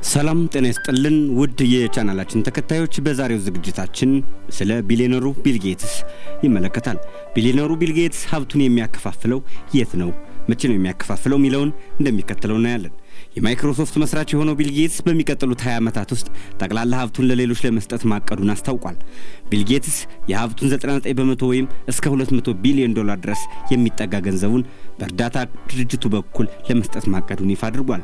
ሰላም ጤና ይስጥልን ውድ የቻናላችን ተከታዮች በዛሬው ዝግጅታችን ስለ ቢሊዮነሩ ቢል ጌትስ ይመለከታል። ቢሊዮነሩ ቢል ጌትስ ሀብቱን የሚያከፋፍለው የት ነው? መቼ ነው የሚያከፋፍለው ሚለውን እንደሚከተለው እናያለን። የማይክሮሶፍት መስራች የሆነው ቢል ጌትስ በሚቀጥሉት 20 ዓመታት ውስጥ ጠቅላላ ሀብቱን ለሌሎች ለመስጠት ማቀዱን አስታውቋል። ቢል ጌትስ የሀብቱን 99% ወይም እስከ $200 ቢሊዮን ድረስ የሚጠጋ ገንዘቡን በእርዳታ ድርጅቱ በኩል ለመስጠት ማቀዱን ይፋ አድርጓል።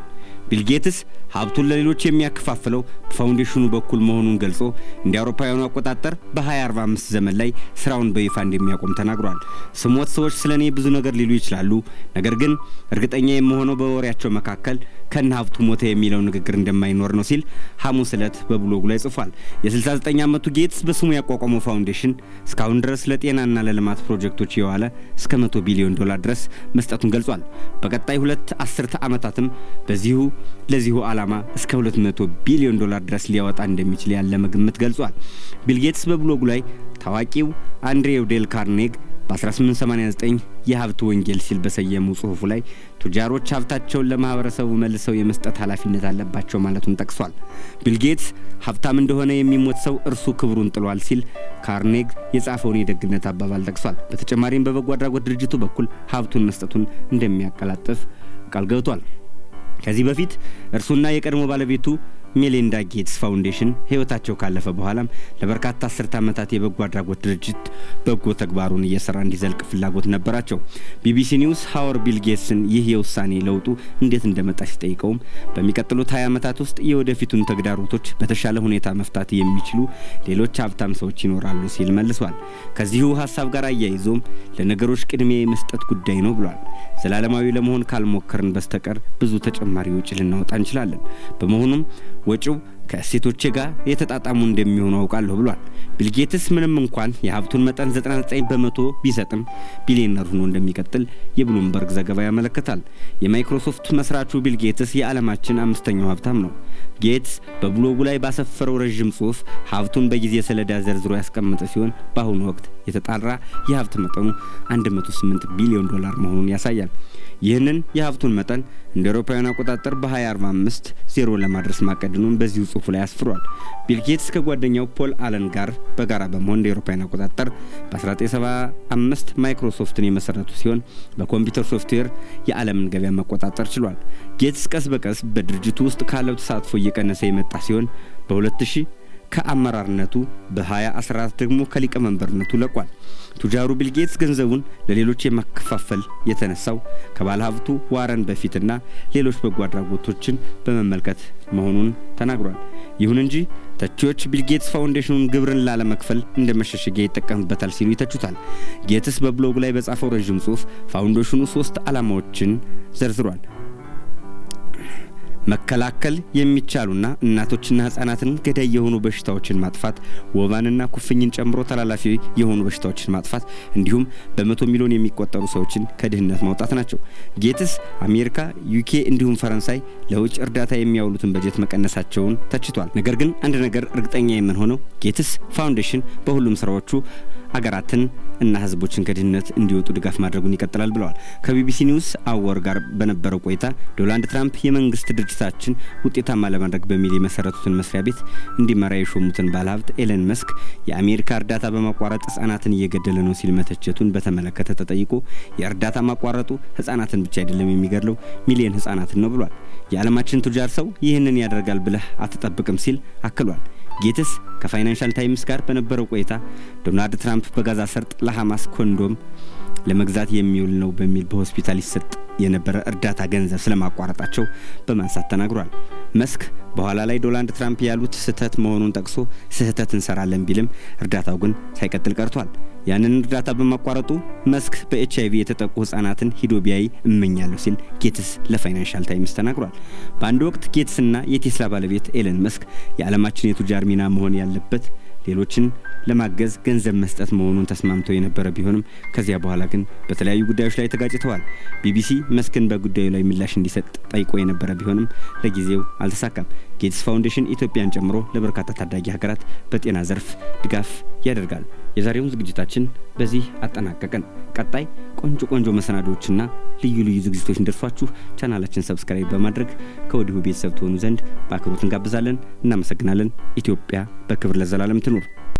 ቢል ጌትስ ሀብቱን ለሌሎች የሚያከፋፍለው በፋውንዴሽኑ በኩል መሆኑን ገልጾ እንደ አውሮፓውያኑ አቆጣጠር በ2045 ዘመን ላይ ስራውን በይፋ እንደሚያቆም ተናግሯል። ስሞት ሰዎች ስለኔ ብዙ ነገር ሊሉ ይችላሉ፣ ነገር ግን እርግጠኛ የምሆነው በወሬያቸው መካከል ከነ ሀብቱ ሞተ የሚለው ንግግር እንደማይኖር ነው ሲል ሐሙስ ዕለት በብሎጉ ላይ ጽፏል። የ69 ዓመቱ ጌትስ በስሙ ያቋቋመው ፋውንዴሽን እስካሁን ድረስ ለጤናና ለልማት ፕሮጀክቶች የዋለ እስከ $100 ቢሊዮን ድረስ መስጠቱን ገልጿል። በቀጣይ 2 አስርተ ዓመታትም ለዚሁ ዓላማ እስከ $200 ቢሊዮን ድረስ ሊያወጣ እንደሚችል ያለ ግምት ገልጿል። ቢል ጌትስ በብሎጉ ላይ ታዋቂው አንድሬው ዴል ካርኔግ በ1889 የሀብት ወንጌል ሲል በሰየመው ጽሑፉ ላይ ቱጃሮች ሀብታቸውን ለማህበረሰቡ መልሰው የመስጠት ኃላፊነት አለባቸው ማለቱን ጠቅሷል። ቢል ጌትስ ሀብታም እንደሆነ የሚሞት ሰው እርሱ ክብሩን ጥሏል ሲል ካርኔግ የጻፈውን የደግነት አባባል ጠቅሷል። በተጨማሪም በበጎ አድራጎት ድርጅቱ በኩል ሀብቱን መስጠቱን እንደሚያቀላጥፍ ቃል ገብቷል። ከዚህ በፊት እርሱና የቀድሞ ባለቤቱ ሜሊንዳ ጌትስ ፋውንዴሽን ህይወታቸው ካለፈ በኋላም ለበርካታ አስርተ ዓመታት የበጎ አድራጎት ድርጅት በጎ ተግባሩን እየሰራ እንዲዘልቅ ፍላጎት ነበራቸው። ቢቢሲ ኒውስ ሃወር ቢል ጌትስን ይህ የውሳኔ ለውጡ እንዴት እንደመጣ ሲጠይቀውም በሚቀጥሉት 20 ዓመታት ውስጥ የወደፊቱን ተግዳሮቶች በተሻለ ሁኔታ መፍታት የሚችሉ ሌሎች ሀብታም ሰዎች ይኖራሉ ሲል መልሷል። ከዚሁ ሀሳብ ጋር አያይዞም ለነገሮች ቅድሚያ የመስጠት ጉዳይ ነው ብሏል። ዘላለማዊ ለመሆን ካልሞከርን በስተቀር ብዙ ተጨማሪ ወጪ ልናወጣ እንችላለን። በመሆኑም ወጪው ከእሴቶቼ ጋር የተጣጣሙ እንደሚሆኑ አውቃለሁ ብሏል። ቢል ጌትስ ምንም እንኳን የሀብቱን መጠን 99% ቢሰጥም ቢሊዮነር ሆኖ እንደሚቀጥል የብሉምበርግ ዘገባ ያመለክታል። የማይክሮሶፍት መስራቹ ቢል ጌትስ የዓለማችን 5ኛው ሀብታም ነው። ጌትስ በብሎጉ ላይ ባሰፈረው ረጅም ጽሑፍ ሀብቱን በጊዜ ሰሌዳ ዘርዝሮ ያስቀመጠ ሲሆን በአሁኑ ወቅት የተጣራ የሀብት መጠኑ $108 ቢሊዮን መሆኑን ያሳያል። ይህንን የሀብቱን መጠን እንደ አውሮፓውያን አቆጣጠር በ2045 ዜሮ ለማድረስ ማቀዱን በዚሁ ጽሑፍ ላይ አስፍሯል። ቢል ጌትስ ከጓደኛው ፖል አለን ጋር በጋራ በመሆን እንደ አውሮፓውያን አቆጣጠር በ1975 ማይክሮሶፍትን የመሰረቱ ሲሆን በኮምፒውተር ሶፍትዌር የዓለምን ገበያ መቆጣጠር ችሏል። ጌትስ ቀስ በቀስ በድርጅቱ ውስጥ ካለው ተሳትፎ እየቀነሰ የመጣ ሲሆን በ2000 ከአመራርነቱ በ2014 ደግሞ ከሊቀመንበርነቱ ለቋል። ቱጃሩ ቢል ጌትስ ገንዘቡን ለሌሎች የማከፋፈል የተነሳው ከባለሀብቱ ዋረን በፊትና ሌሎች በጎ አድራጎቶችን በመመልከት መሆኑን ተናግሯል። ይሁን እንጂ ተቺዎች ቢል ጌትስ ፋውንዴሽኑን ግብርን ላለመክፈል እንደመሸሸጊያ ይጠቀምበታል ሲሉ ይተቹታል። ጌትስ በብሎጉ ላይ በጻፈው ረጅም ጽሑፍ ፋውንዴሽኑ 3 ዓላማዎችን ዘርዝሯል። መከላከል የሚቻሉና እናቶችና ህፃናትን ገዳይ የሆኑ በሽታዎችን ማጥፋት፣ ወባንና ኩፍኝን ጨምሮ ተላላፊ የሆኑ በሽታዎችን ማጥፋት እንዲሁም በ100 ሚሊዮን የሚቆጠሩ ሰዎችን ከድህነት ማውጣት ናቸው። ጌትስ አሜሪካ፣ ዩኬ እንዲሁም ፈረንሳይ ለውጭ እርዳታ የሚያውሉትን በጀት መቀነሳቸውን ተችቷል። ነገር ግን አንድ ነገር እርግጠኛ የምንሆነው ጌትስ ፋውንዴሽን በሁሉም ስራዎቹ አገራትን እና ህዝቦችን ከድህነት እንዲወጡ ድጋፍ ማድረጉን ይቀጥላል ብለዋል። ከቢቢሲ ኒውስ አወር ጋር በነበረው ቆይታ ዶናልድ ትራምፕ የመንግስት ድርጅታችን ውጤታማ ለማድረግ በሚል የመሰረቱትን መስሪያ ቤት እንዲመራ የሾሙትን ባለሀብት ኤለን መስክ የአሜሪካ እርዳታ በማቋረጥ ህጻናትን እየገደለ ነው ሲል መተቸቱን በተመለከተ ተጠይቆ የእርዳታ ማቋረጡ ህጻናትን ብቻ አይደለም የሚገድለው ሚሊዮን ህጻናትን ነው ብሏል። የዓለማችን ቱጃር ሰው ይህንን ያደርጋል ብለህ አትጠብቅም ሲል አክሏል። ጌትስ ከፋይናንሻል ታይምስ ጋር በነበረው ቆይታ ዶናልድ ትራምፕ በጋዛ ሰርጥ ለሐማስ ኮንዶም ለመግዛት የሚውል ነው በሚል በሆስፒታል ይሰጥ የነበረ እርዳታ ገንዘብ ስለማቋረጣቸው በማንሳት ተናግሯል። መስክ በኋላ ላይ ዶናልድ ትራምፕ ያሉት ስህተት መሆኑን ጠቅሶ ስህተት እንሰራለን ቢልም እርዳታው ግን ሳይቀጥል ቀርቷል። ያንን እርዳታ በማቋረጡ መስክ በኤችአይቪ የተጠቁ ህፃናትን ሂዶ ቢያይ እመኛለሁ ሲል ጌትስ ለፋይናንሻል ታይምስ ተናግሯል። በአንድ ወቅት ጌትስና የቴስላ ባለቤት ኤለን መስክ የዓለማችን የቱጃር ሚና መሆን ያለበት ሌሎችን ለማገዝ ገንዘብ መስጠት መሆኑን ተስማምተው የነበረ ቢሆንም ከዚያ በኋላ ግን በተለያዩ ጉዳዮች ላይ ተጋጭተዋል። ቢቢሲ መስክን በጉዳዩ ላይ ምላሽ እንዲሰጥ ጠይቆ የነበረ ቢሆንም ለጊዜው አልተሳካም። ጌትስ ፋውንዴሽን ኢትዮጵያን ጨምሮ ለበርካታ ታዳጊ ሀገራት በጤና ዘርፍ ድጋፍ ያደርጋል። የዛሬውን ዝግጅታችን በዚህ አጠናቀቀን። ቀጣይ ቆንጆ መሰናዶዎችና ልዩ ዝግጅቶች እንደርሷችሁ ቻናላችን ሰብስክራይብ በማድረግ ከወዲሁ ቤተሰብ ትሆኑ ዘንድ በአክብሮት እንጋብዛለን። እናመሰግናለን። ኢትዮጵያ በክብር ለዘላለም ትኑር።